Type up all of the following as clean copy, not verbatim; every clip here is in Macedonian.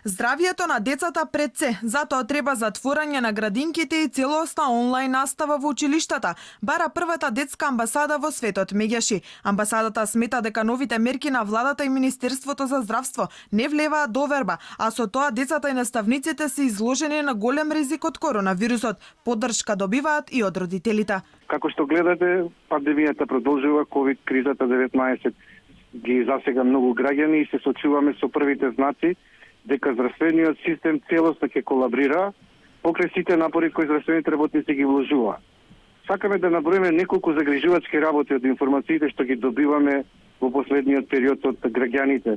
Здравието на децата пред се, затоа треба затворање на градинките и целосна онлайн настава во училиштата, бара првата детска амбасада во светот, меѓаши. Амбасадата смета дека новите мерки на владата и Министерството за здравство не влеваат доверба, а со тоа децата и наставниците се изложени на голем ризик од коронавирусот. Поддршка добиваат и од родителите. Како што гледате, пандемијата продолжува, ковид кризата 19 ги засега многу граѓани и се соочуваме со првите знаци дека здравствениот систем целосно ќе колабрира покрај сите напори кои здравствените работници ги вложува. Сакаме да наброиме неколку загрижувачки работи од информациите што ги добиваме во последниот период од граѓаните.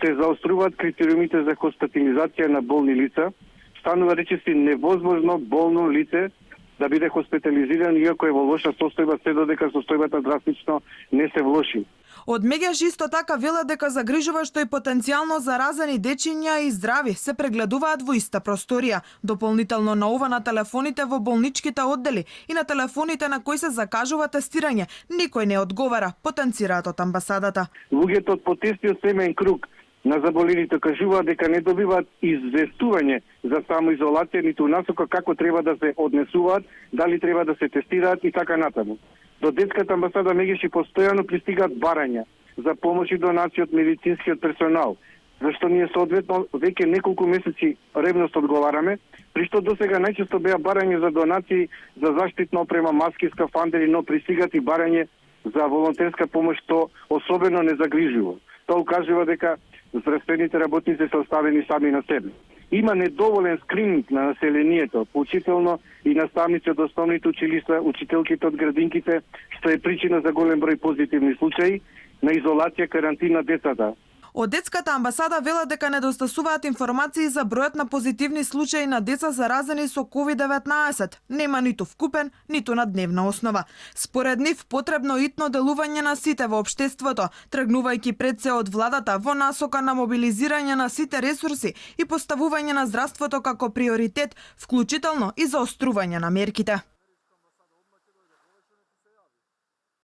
Се заоструваат критериумите за хоспитализација на болни лица, станува речиси невозможно болно лице да биде хоспитализиран иако е во лоша состојба, се додека состојбата драстично не се влоши. Од меѓаш исто така велат дека загрижува што и потенцијално заразени дечиња и здрави се прегледуваат во иста просторија. Дополнително на ова на телефоните во болничките оддели и на телефоните на кои се закажува тестирање, никој не одговара, потенцираат од амбасадата. Луѓето од потесниот семеен круг на заболените кажуваат дека не добиваат известување за самоизолација ниту насока како треба да се однесуваат, дали треба да се тестираат и така натаму. До детската амбасада меѓаш и постојано пристигаат барања за помош и донации од медицинскиот персонал, зашто ние соодветно веќе неколку месеци ревност одговараме, при што досега најчесто беа барања за донации за заштитна опрема, маски, скафандери, но пристигат и барање за волонтерска помош, што особено не загрижува. Тоа укажува дека здравствените работници се оставени сами на себе. Има недоволен скрининг на населението, поучително и наставници од основните училишта, учителките од градинките, што е причина за голем број позитивни случаи на изолација, карантина децата. Од детската амбасада велат дека недостасуваат информации за бројот на позитивни случаи на деца заразени со COVID-19. Нема ниту вкупен, ниту на дневна основа. Според нив потребно итно делување на сите во општеството, тргнувајќи пред се од владата во насока на мобилизирање на сите ресурси и поставување на здравството како приоритет, вклучително и заострување на мерките.